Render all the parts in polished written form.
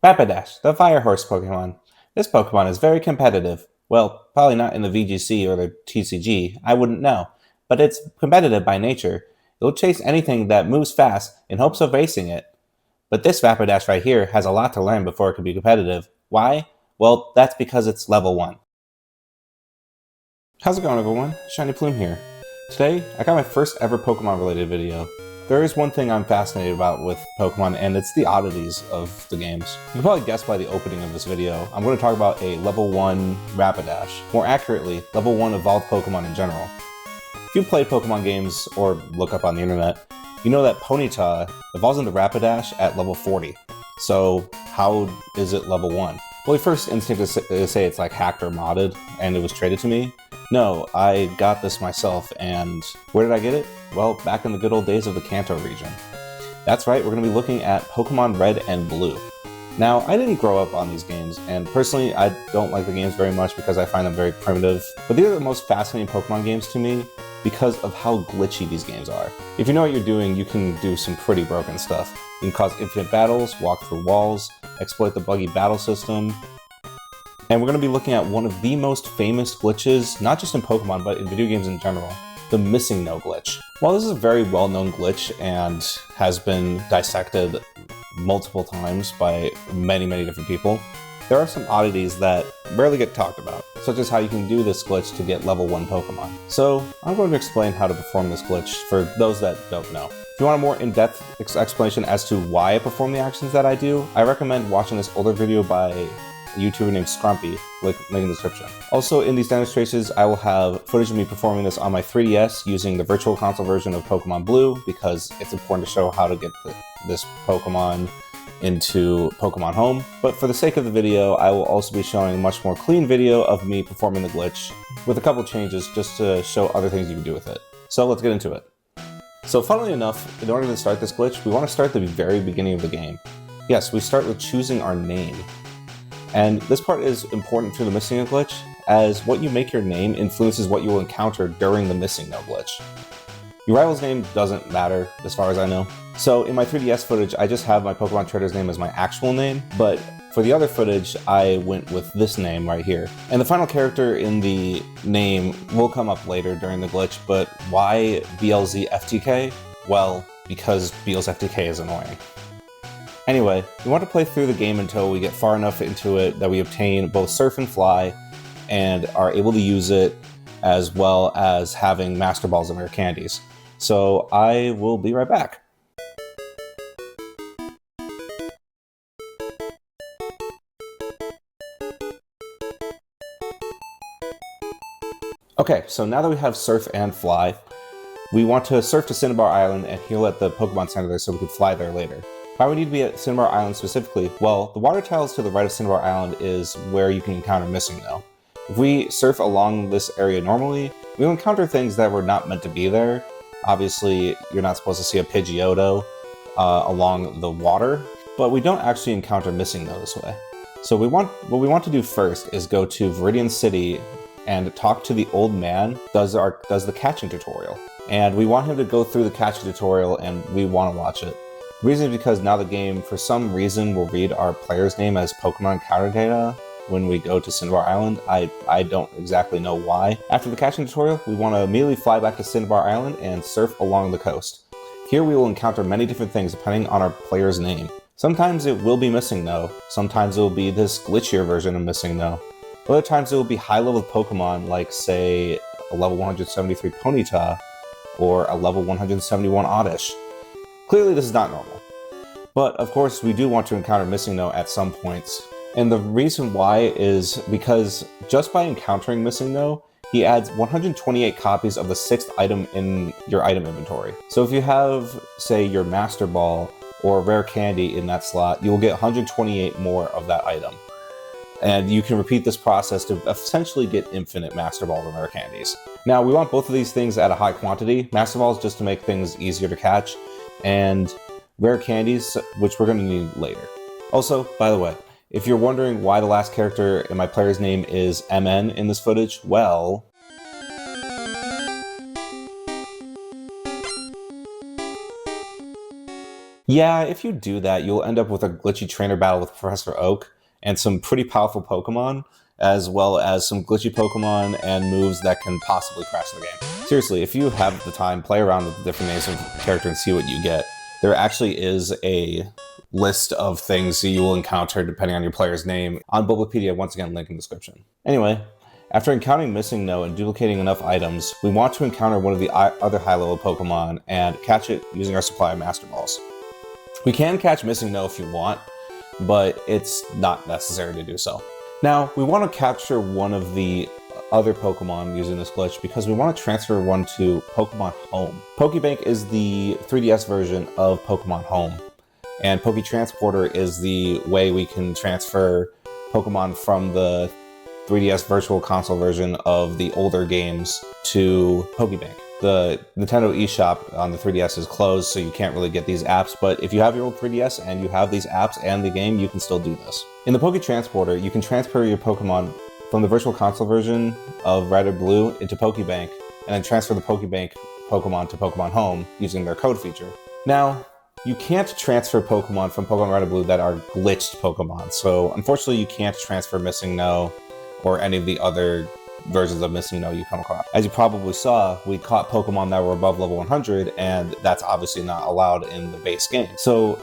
Rapidash, the Fire Horse Pokemon. This Pokemon is very competitive. Well, probably not in the VGC or the TCG, I wouldn't know, but it's competitive by nature. It'll chase anything that moves fast in hopes of racing it. But this Rapidash right here has a lot to learn before it can be competitive. Why? Well, that's because it's level 1. How's it going, everyone? Shiny Plume here. Today, I got my first ever Pokemon related video. There is one thing I'm fascinated about with Pokemon, and it's the oddities of the games. You can probably guess by the opening of this video, I'm going to talk about a level 1 Rapidash. More accurately, level 1 evolved Pokemon in general. If you've played Pokemon games, or look up on the internet, you know that Ponyta evolves into Rapidash at level 40. So how is it level 1? Well, the first instinct is to say it's like hacked or modded, and it was traded to me. No, I got this myself, and where did I get it? Well, back in the good old days of the Kanto region. That's right, we're going to be looking at Pokémon Red and Blue. Now, I didn't grow up on these games, and personally, I don't like the games very much because I find them very primitive. But these are the most fascinating Pokemon games to me because of how glitchy these games are. If you know what you're doing, you can do some pretty broken stuff. You can cause infinite battles, walk through walls, exploit the buggy battle system. And we're going to be looking at one of the most famous glitches, not just in Pokemon, but in video games in general, the Missingno glitch. While this is a very well-known glitch and has been dissected multiple times by many different people, there are some oddities that rarely get talked about, such as how you can do this glitch to get level 1 Pokemon. So I'm going to explain how to perform this glitch for those that don't know. If you want a more in-depth explanation as to why I perform the actions that I do, I recommend watching this older video by a YouTuber named Scrumpy, link in the description. Also, in these demonstrations, I will have footage of me performing this on my 3DS using the Virtual Console version of Pokémon Blue because it's important to show how to get this Pokemon into Pokémon Home. But for the sake of the video, I will also be showing a much more clean video of me performing the glitch with a couple changes just to show other things you can do with it. So let's get into it. So funnily enough, in order to start this glitch, we want to start at the very beginning of the game. Yes, we start with choosing our name. And this part is important for the Missingno glitch, as what you make your name influences what you will encounter during the Missingno glitch. Your rival's name doesn't matter, as far as I know. So in my 3DS footage, I just have my Pokemon trader's name as my actual name, but for the other footage, I went with this name right here. And the final character in the name will come up later during the glitch, but why BLZFTK? Well, because BLZFTK is annoying. Anyway, we want to play through the game until we get far enough into it that we obtain both Surf and Fly and are able to use it as well as having Master Balls and Rare Candies. So I will be right back. Okay, so now that we have Surf and Fly, we want to surf to Cinnabar Island and heal at the Pokemon Center there so we can fly there later. Why would we need to be at Cinnabar Island specifically? Well, the water tiles to the right of Cinnabar Island is where you can encounter Missingno. If we surf along this area normally, we'll encounter things that were not meant to be there. Obviously, you're not supposed to see a Pidgeotto along the water, but we don't actually encounter Missingno this way. So what we want to do first is go to Viridian City and talk to the old man does the catching tutorial. And we want him to go through the catching tutorial and we want to watch it. The reason is because now the game, for some reason, will read our player's name as Pokemon encounter data when we go to Cinnabar Island. I don't exactly know why. After the catching tutorial, we want to immediately fly back to Cinnabar Island and surf along the coast. Here we will encounter many different things depending on our player's name. Sometimes it will be Missingno, sometimes it will be this glitchier version of Missingno. Other times it will be high-level Pokemon like, say, a level 173 Ponyta or a level 171 Oddish. Clearly this is not normal. But of course we do want to encounter Missingno at some points. And the reason why is because just by encountering Missingno, he adds 128 copies of the 6th item in your item inventory. So if you have, say, your Master Ball or Rare Candy in that slot, you will get 128 more of that item. And you can repeat this process to essentially get infinite Master Balls and Rare Candies. Now, we want both of these things at a high quantity. Master Balls just to make things easier to catch, and Rare Candies, which we're going to need later. Also, by the way, if you're wondering why the last character in my player's name is MN in this footage, well, Yeah, if you do that, you'll end up with a glitchy trainer battle with Professor Oak and some pretty powerful Pokemon, as well as some glitchy Pokemon and moves that can possibly crash the game. Seriously, if you have the time, play around with the different names of the character and see what you get. There actually is a list of things you will encounter depending on your player's name on Bulbapedia, once again, link in the description. Anyway, after encountering Missingno and duplicating enough items, we want to encounter one of the other high-level Pokemon and catch it using our supply of Master Balls. We can catch Missingno if you want, but it's not necessary to do so. Now, we want to capture one of the other Pokemon using this glitch because we want to transfer one to Pokemon Home. Pokebank is the 3DS version of Pokemon Home, and Poketransporter is the way we can transfer Pokemon from the 3DS Virtual Console version of the older games to Pokebank. The Nintendo eShop on the 3DS is closed, so you can't really get these apps, but if you have your old 3DS and you have these apps and the game, you can still do this. In the Poketransporter, you can transfer your Pokemon from the Virtual Console version of Red and Blue into Pokebank, and then transfer the Pokebank Pokemon to Pokemon Home using their code feature. Now, you can't transfer Pokemon from Pokemon Red and Blue that are glitched Pokemon, so unfortunately you can't transfer Missingno or any of the other versions of Missingno you come across. As you probably saw, we caught Pokemon that were above level 100, and that's obviously not allowed in the base game. So,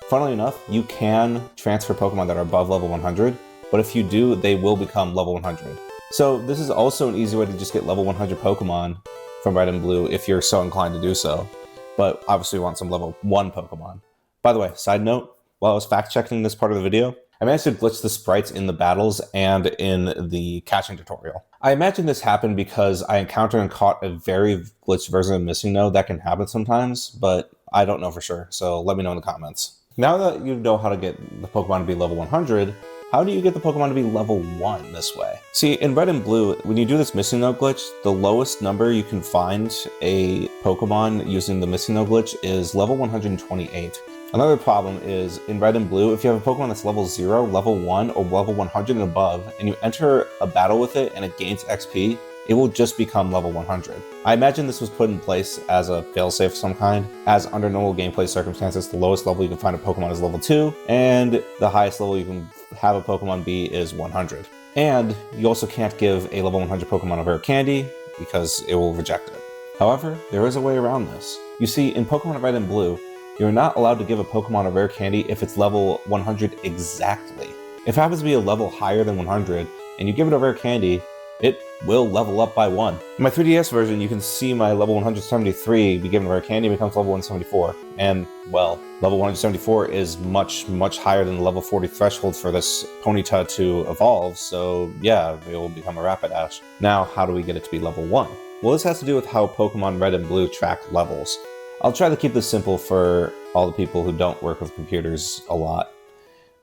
funnily enough, you can transfer Pokemon that are above level 100, but if you do, they will become level 100. So this is also an easy way to just get level 100 Pokemon from Red and Blue if you're so inclined to do so. But obviously we want some level 1 Pokemon. By the way, side note, while I was fact-checking this part of the video, I managed to glitch the sprites in the battles and in the catching tutorial. I imagine this happened because I encountered and caught a very glitched version of Missingno. That can happen sometimes, but I don't know for sure, so let me know in the comments. Now that you know how to get the Pokemon to be level 100, how do you get the Pokemon to be level 1 this way? See, in Red and Blue, when you do this Missingno glitch, the lowest number you can find a Pokemon using the Missingno glitch is level 128. Another problem is, in Red and Blue, if you have a Pokemon that's level 0, level 1, or level 100 and above, and you enter a battle with it and it gains XP, it will just become level 100. I imagine this was put in place as a failsafe of some kind, as under normal gameplay circumstances, the lowest level you can find a Pokemon is level 2, and the highest level you can have a Pokemon be is 100. And you also can't give a level 100 Pokemon a rare candy, because it will reject it. However, there is a way around this. You see, in Pokemon Red and Blue, you're not allowed to give a Pokemon a rare candy if it's level 100 exactly. If it happens to be a level higher than 100, and you give it a rare candy, it will level up by 1. In my 3DS version, you can see my level 173 be given a rare candy and becomes level 174. And, well, level 174 is much, much higher than the level 40 threshold for this Ponyta to evolve, so yeah, it will become a Rapidash. Now, how do we get it to be level 1? Well, this has to do with how Pokemon Red and Blue track levels. I'll try to keep this simple for all the people who don't work with computers a lot.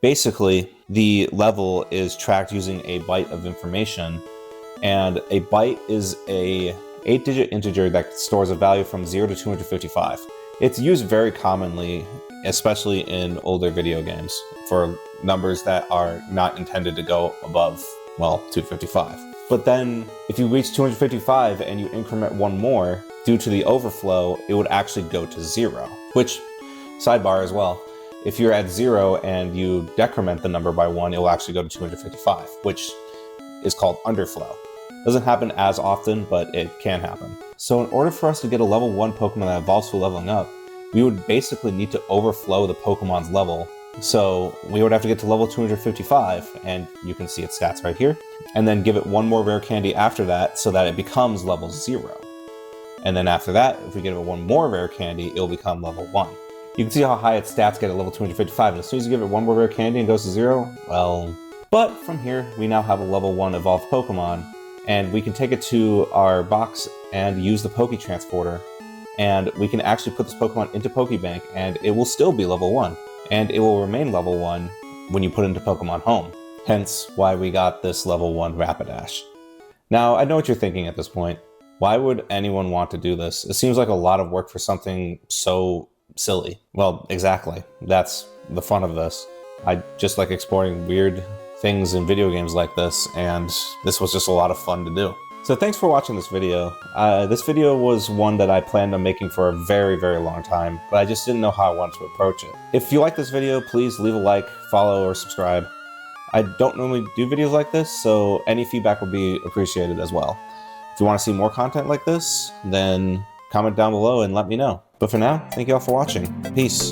Basically, the level is tracked using a byte of information, and a byte is a 8-digit integer that stores a value from 0 to 255. It's used very commonly, especially in older video games, for numbers that are not intended to go above, well, 255. But then, if you reach 255 and you increment one more, due to the overflow, it would actually go to 0. Which, sidebar as well, if you're at 0 and you decrement the number by 1, it will actually go to 255, which is called underflow. Doesn't happen as often, but it can happen. So in order for us to get a level 1 Pokemon that evolves through leveling up, we would basically need to overflow the Pokemon's level. So we would have to get to level 255, and you can see its stats right here, and then give it one more rare candy after that so that it becomes level 0. And then after that, if we give it one more rare candy, it'll become level 1. You can see how high its stats get at level 255, and as soon as you give it one more rare candy and it goes to 0, well... But from here, we now have a level 1 evolved Pokemon, and we can take it to our box and use the Poketransporter, and we can actually put this Pokemon into Pokebank, and it will still be level 1. And it will remain level 1 when you put it into Pokemon Home. Hence why we got this level 1 Rapidash. Now, I know what you're thinking at this point. Why would anyone want to do this? It seems like a lot of work for something so silly. Well, exactly. That's the fun of this. I just like exploring weird things in video games like this, and this was just a lot of fun to do. So thanks for watching this video. This video was one that I planned on making for a very, very long time, but I just didn't know how I wanted to approach it. If you like this video, please leave a like, follow, or subscribe. I don't normally do videos like this, so any feedback would be appreciated as well. If you want to see more content like this, then comment down below and let me know. But for now, thank you all for watching. Peace.